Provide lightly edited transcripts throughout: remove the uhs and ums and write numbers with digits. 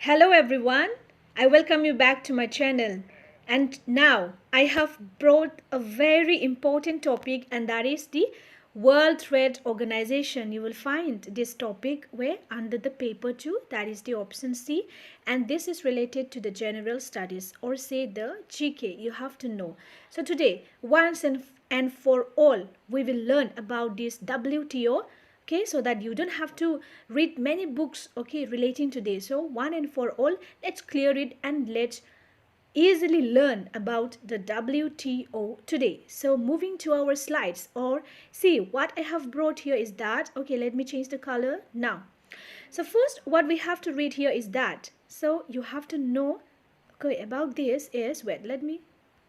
Hello everyone, I welcome you back to my channel, and now I have brought a very important topic, and that is the World Trade Organization. You will find this topic where under the paper 2, that is the option C, and this is related to the general studies or say the GK. You have to know. So today, once and for all, we will learn about this WTO. Okay, so that you don't have to read many books, okay, relating to this. So one and for all, let's clear it and let's easily learn about the WTO today. So moving to our slides, or see what I have brought here is that, okay, let me change the color now. So first what we have to read here is that, so you have to know, okay, about this is, wait, let me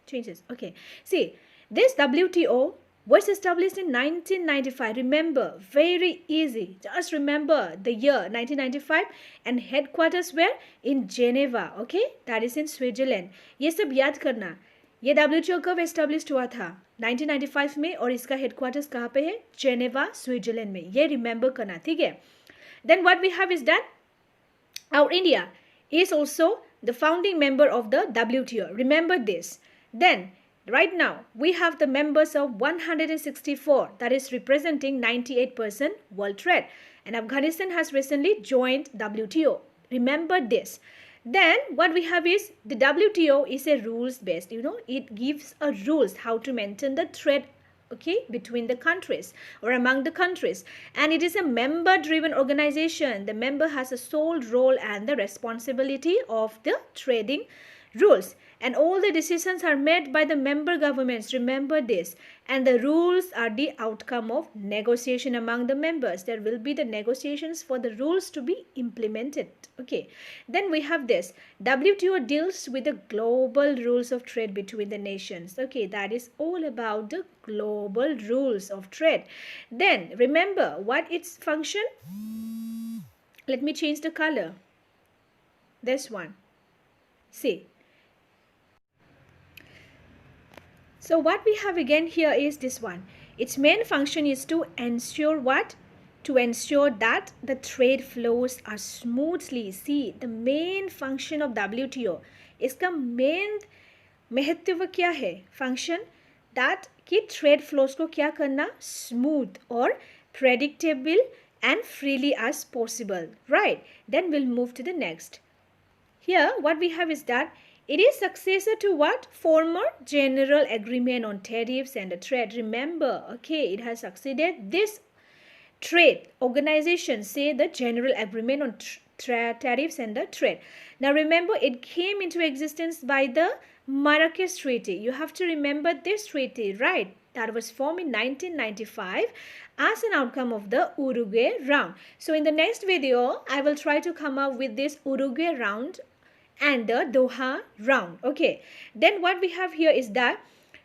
change this. Okay, see, this WTO was established in 1995. Remember, very easy. Just remember the year 1995, and headquarters were in Geneva. Okay, that is in Switzerland. ये सब याद करना. ये WTO कब established हुआ था? 1995 में, और इसका headquarters कहाँ पे है? Geneva, Switzerland में. ये remember करना, ठीक है? Then what we have is that our India is also the founding member of the WTO. Remember this. Then right now, we have the members of 164, that is representing 98% world trade. And Afghanistan has recently joined WTO. Remember this. Then what we have is the WTO is a rules-based, it gives a rules how to maintain the trade, okay, between the countries or among the countries. And it is a member-driven organization. The member has a sole role and the responsibility of the trading rules, and all the decisions are made by the member governments. Remember this. And the rules are the outcome of negotiation among the members. There will be the negotiations for the rules to be implemented. Okay, then we have this. WTO deals with the global rules of trade between the nations. Okay, that is all about the global rules of trade. Then remember what its function. Let me change the color. This one. See. So what we have again here is this one. Its main function is to ensure what? To ensure that the trade flows are smoothly. See, the main function of WTO. इसका main महत्व क्या है? Function that कि trade flows को क्या करना? Smooth or predictable and freely as possible. Right? Then we'll move to the next. Here what we have is that it is successor to what? Former General Agreement on Tariffs and Trade. Remember, okay, it has succeeded this trade organization, say the General Agreement on Tariffs and the Trade. Now remember, it came into existence by the Marrakesh Treaty. You have to remember this treaty, right? That was formed in 1995 as an outcome of the Uruguay round. So in the next video, I will try to come up with this Uruguay round and the Doha round. Okay, then what we have here is that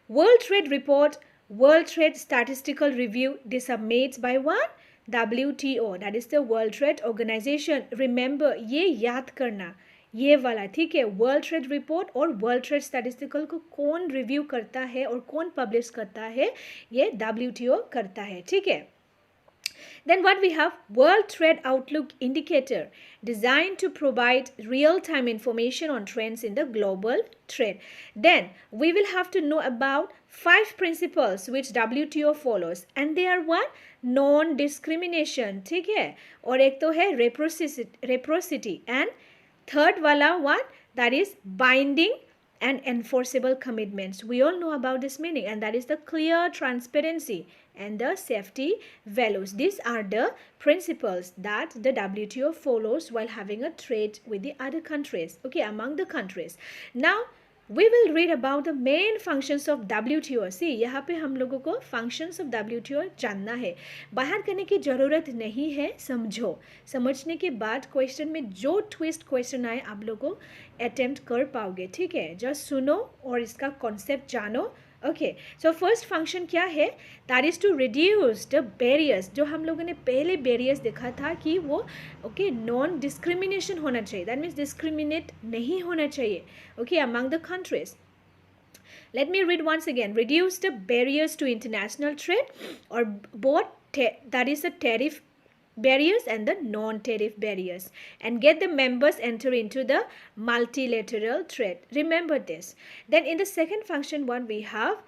World Trade Report, World Trade Statistical Review. These are made by what? WTO, that is the World Trade Organization. Remember, ये याद करना, ये वाला, ठीक है? World Trade Report और World Trade Statistical को कौन रिव्यू करता है और कौन पब्लिश करता है? ये WTO करता है, ठीक है? Then what we have? World Trade Outlook Indicator, designed to provide real-time information on trends in the global trade. Then we will have to know about 5 principles which WTO follows, and they are what? Non-discrimination, ठीक है? और एक तो है reciprocity, and third वाला what? That is binding and enforceable commitments. We all know about this meaning, and that is the clear transparency and the safety values. These are the principles that the WTO follows while having a trade with the other countries, okay, among the countries. Now we will read about the main functions of WTO. See, यहाँ पे हम लोगों को functions of WTO जानना है. बाहर करने की ज़रूरत नहीं है, समझो. समझने के बाद क्वेश्चन में जो ट्विस्ट क्वेश्चन आए आप लोगों अटेम्प्ट कर पाओगे, ठीक है? जस्ट सुनो और इसका कॉन्सेप्ट जानो. Okay, so first function क्या है? That is to reduce the barriers. जो हम लोगों ने पहले barriers देखा था कि वो okay non discrimination होना चाहिए. That means discriminate नहीं होना चाहिए. Okay, among the countries. Let me read once again. Reduce the barriers to international trade, or both that is a tariff barriers and the non-tariff barriers, and get the members enter into the multilateral trade. Remember this. Then in the second function one we have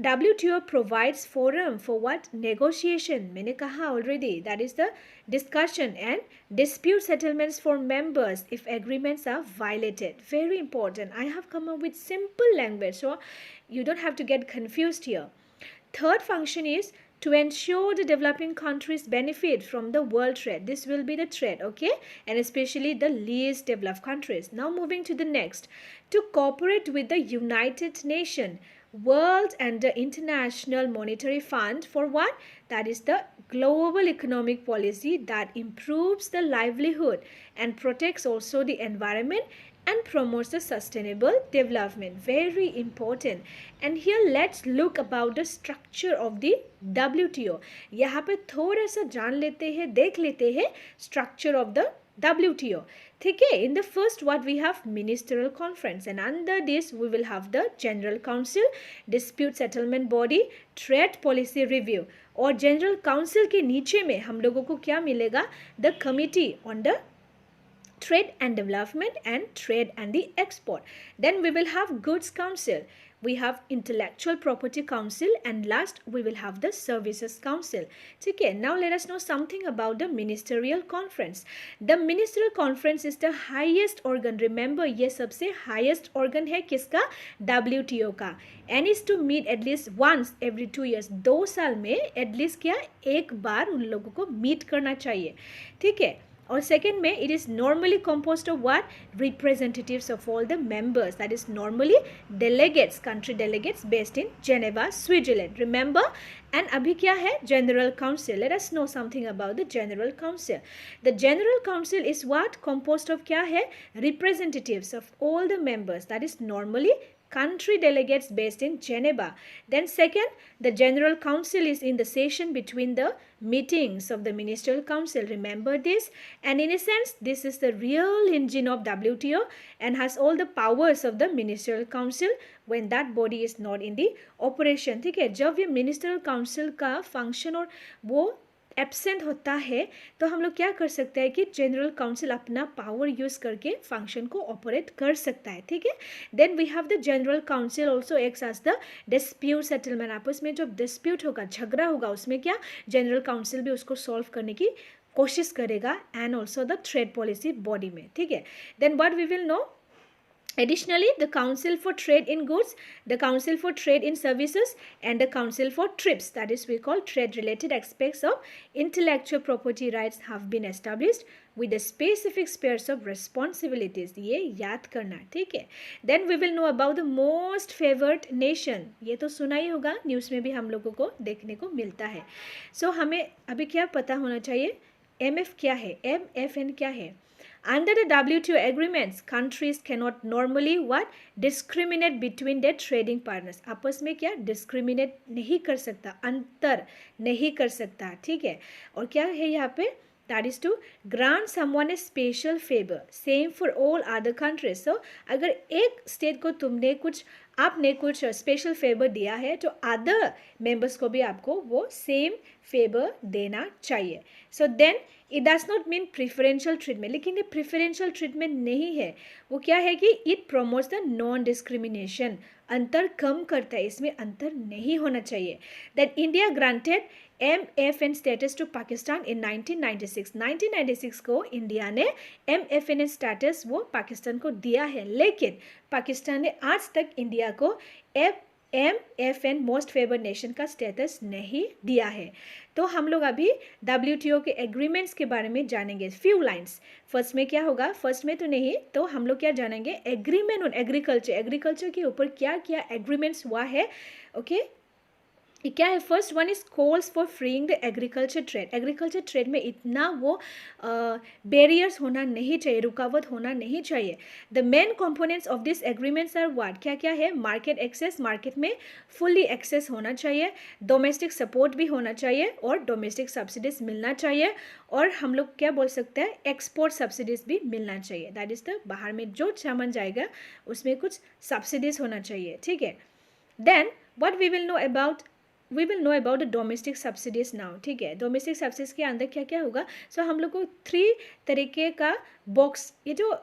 WTO provides forum for what? Negotiation. मैंने कहा already, that is the discussion and dispute settlements for members if agreements are violated. Very important. I have come up with simple language so you don't have to get confused here. Third function is to ensure the developing countries benefit from the world trade. This will be the trade, okay? And especially the least developed countries. Now moving to the next. To cooperate with the United Nations, World and the International Monetary Fund for what? That is the global economic policy that improves the livelihood and protects also the environment and promotes the sustainable development. Very important. And here let's look about the structure of the WTO. यहाँ पे थोड़ा सा जान लेते हैं, देख लेते हैं structure of the WTO. ठीक है? In the first what we have ministerial conference, and under this we will have the general council, dispute settlement body, trade policy review. और general council के नीचे में हम लोगों को क्या मिलेगा? The committee on the trade and development and trade and the export. Then we will have goods council, we have intellectual property council, and last we will have the services council. Okay, now let us know something about the ministerial conference. The ministerial conference is the highest organ. Remember ये सबसे highest organ है किसका? WTO का, and is to meet at least once every 2 years. 2 साल में at least क्या एक बार उन लोगों को meet करना चाहिए. ठीक है? और सेकेंड में it is normally composed of what? Representatives of all the members, that is normally delegates, country delegates based in Geneva, Switzerland. Remember? And अभी क्या है? General Council. Let us know something about the General Council. The General Council is what? Composed of क्या है? Representatives of all the members, that is normally country delegates based in Geneva. Then second, the General Council is in the session between the meetings of the Ministerial Council. Remember this. And in a sense, this is the real engine of WTO and has all the powers of the Ministerial Council when that body is not in the operation. ठीक है? जब ये Ministerial Council का function और वो absent होता है तो हम लोग क्या कर सकते हैं कि जनरल काउंसिल अपना पावर यूज़ करके फंक्शन को ऑपरेट कर सकता है. ठीक है? Then we have the general council also acts as the dispute settlement. आपस में जो डिस्प्यूट होगा, झगड़ा होगा, उसमें क्या जनरल काउंसिल भी उसको सॉल्व करने की कोशिश करेगा and also the trade policy body में. ठीक है? Then what we will know. Additionally, the Council for Trade in Goods, the Council for Trade in Services, and the Council for TRIPS, that is we call trade-related aspects of intellectual property rights, have been established with the specific spheres of responsibilities. ये याद करना. ठीक है? Then we will know about the most favored nation. ये तो सुना ही होगा, news में भी हम लोगों को देखने को मिलता है. So हमें अभी क्या पता होना चाहिए? MF क्या है? MFN क्या है? Under the WTO agreements, countries cannot normally what? Discriminate between their trading partners. आपस में क्या? Discriminate नहीं कर सकता, अंतर नहीं कर सकता. ठीक है? और क्या है यहाँ पे? That is to grant someone a special favor, same for all other countries. So अगर एक स्टेट को तुमने कुछ आपने कुछ स्पेशल फेवर दिया है तो अदर मेंबर्स को भी आपको वो सेम फेवर देना चाहिए. So then it does not mean preferential treatment. लेकिन ये प्रिफरेंशियल ट्रीटमेंट नहीं है. वो क्या है कि it promotes the non discrimination. अंतर कम करता है, इसमें अंतर नहीं होना चाहिए. That India granted MFN status to Pakistan in 1996. 1996 को इंडिया ने MFN स्टेटस वो पाकिस्तान को दिया है, लेकिन पाकिस्तान ने आज तक इंडिया को MFN मोस्ट फेवर्ड नेशन का स्टेटस नहीं दिया है. तो हम लोग अभी WTO के एग्रीमेंट्स के बारे में जानेंगे. Few lines. फर्स्ट में क्या होगा? फर्स्ट में तो नहीं, तो हम लोग क्या जानेंगे? Agreement on agriculture. एग्रीकल्चर के ऊपर क्या क्या एग्रीमेंट्स हुआ है. ओके क्या है? First one is calls for freeing the agriculture trade. Agriculture trade में इतना वो बैरियर्स होना नहीं चाहिए, रुकावट होना नहीं चाहिए. The main components of this agreements are what? क्या क्या है? मार्केट एक्सेस, मार्केट में फुल्ली एक्सेस होना चाहिए, डोमेस्टिक सपोर्ट भी होना चाहिए और डोमेस्टिक सब्सिडीज मिलना चाहिए, और हम लोग क्या बोल सकते हैं? एक्सपोर्ट सब्सिडीज भी मिलना चाहिए. दैट इज़ द बाहर में जो सामान जाएगा उसमें कुछ सब्सिडीज होना चाहिए. ठीक है? Then what we will know about we will know about the domestic subsidies now, ठीक है। डोमेस्टिक सब्सिडीज के अंदर क्या क्या होगा, सो हम लोग को 3 तरीके का बॉक्स, ये जो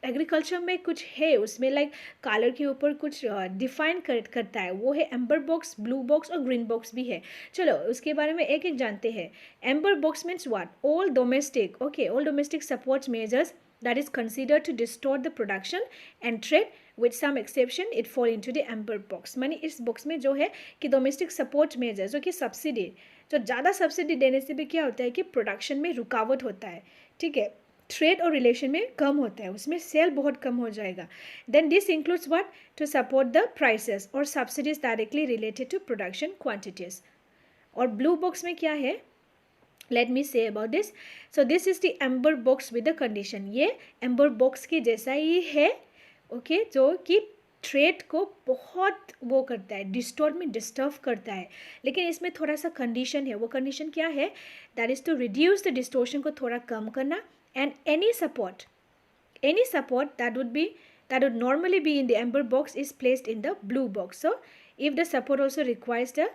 एग्रीकल्चर में कुछ है उसमें लाइक कलर के ऊपर कुछ डिफाइन करता है, वो है एम्बर बॉक्स, ब्लू बॉक्स और ग्रीन बॉक्स भी है। चलो उसके बारे में एक एक जानते हैं। Amber box means what, all domestic, okay, all domestic support measures that is considered to distort the production and trade, with some exception it fall into the amber box। मानी इस बॉक्स में जो है कि डोमेस्टिक सपोर्ट मेजर्स, जो कि subsidy, जो ज़्यादा सब्सिडी देने से भी क्या होता है कि प्रोडक्शन में रुकावट होता है, ठीक है, ट्रेड और रिलेशन में कम होता है, उसमें सेल बहुत कम हो जाएगा। Then this includes what, to support the prices और subsidies directly related to production quantities. और ब्लू बॉक्स में क्या है, let me say about this, so this is the amber box with the condition, ये amber box के जैसा ही है, okay, जो कि ट्रेड को बहुत वो करता है, डिस्टॉर्ट में डिस्टर्ब करता है, लेकिन इसमें थोड़ा सा कंडीशन है। वो कंडीशन क्या है, that is to reduce the distortion को थोड़ा कम करना, and any support that would normally be in the amber box is placed in the blue box। so if the support also requires the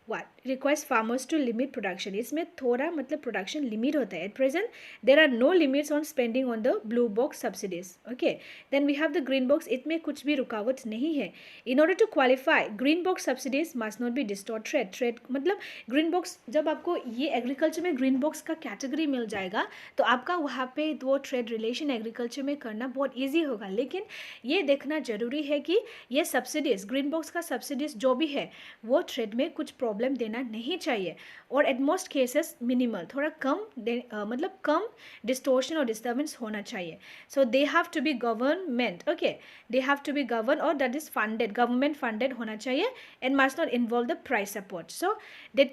what, requires farmers to limit production, इसमें थोड़ा मतलब production limit होता है। At present there are no limits on spending on the blue box subsidies, okay. Then we have the green box, इसमें कुछ भी रुकावट नहीं है। In order to qualify green box subsidies must not be distort trade मतलब green box, जब आपको ये एग्रीकल्चर में ग्रीन बॉक्स का कैटेगरी मिल जाएगा तो आपका वहाँ पे वो ट्रेड रिलेशन एग्रीकल्चर में करना बहुत ईजी होगा। लेकिन ये देखना जरूरी है कि ये सब्सिडीज, ग्रीन बॉक्स का सब्सिडीज जो भी है वो ट्रेड में कुछ प्रॉब्लम देना नहीं चाहिए, और एट मोस्ट केसेस मिनिमल, थोड़ा कम मतलब कम डिस्टोर्शन और डिस्टर्बेंस होना चाहिए। So they have to be government, okay, they have to be govern और that is funded, government funded होना चाहिए, and must not involve the price support. So they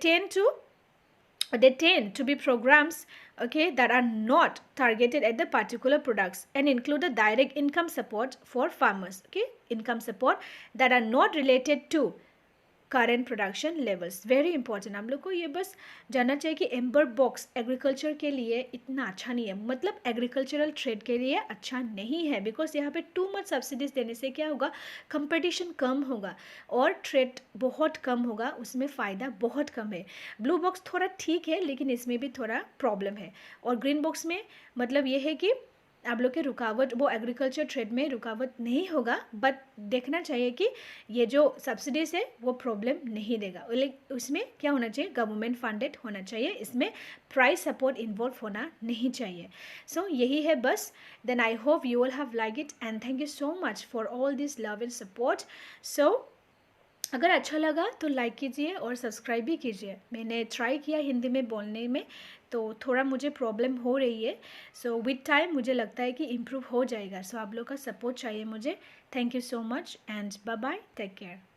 tend to be programs, okay, that are not targeted at the particular products and include the direct income support for farmers, okay, income support that are not related to current production levels. Very important, हम लोग को ये बस जानना चाहिए कि amber box agriculture के लिए इतना अच्छा नहीं है, मतलब एग्रीकल्चरल ट्रेड के लिए अच्छा नहीं है, बिकॉज यहाँ पे टू मच सब्सिडीज देने से क्या होगा, कंपटीशन कम होगा और ट्रेड बहुत कम होगा, उसमें फ़ायदा बहुत कम है। ब्लू बॉक्स थोड़ा ठीक है, लेकिन इसमें भी थोड़ा प्रॉब्लम है। और ग्रीन बॉक्स में मतलब ये है कि आप लोग के रुकावट, वो एग्रीकल्चर ट्रेड में रुकावट नहीं होगा, बट देखना चाहिए कि ये जो सब्सिडीज है वो प्रॉब्लम नहीं देगा, लेकिन उसमें क्या होना चाहिए, गवर्नमेंट फंडेड होना चाहिए, इसमें प्राइस सपोर्ट इन्वॉल्व होना नहीं चाहिए। सो यही है बस। Then I hope you will have like it, and thank you so much for all this love and support. So अगर अच्छा लगा तो लाइक कीजिए और सब्सक्राइब भी कीजिए। मैंने ट्राई किया हिंदी में बोलने में, तो थोड़ा मुझे प्रॉब्लम हो रही है, सो विद टाइम मुझे लगता है कि इम्प्रूव हो जाएगा। सो आप लोग का सपोर्ट चाहिए मुझे। Thank you so much and bye bye, take care.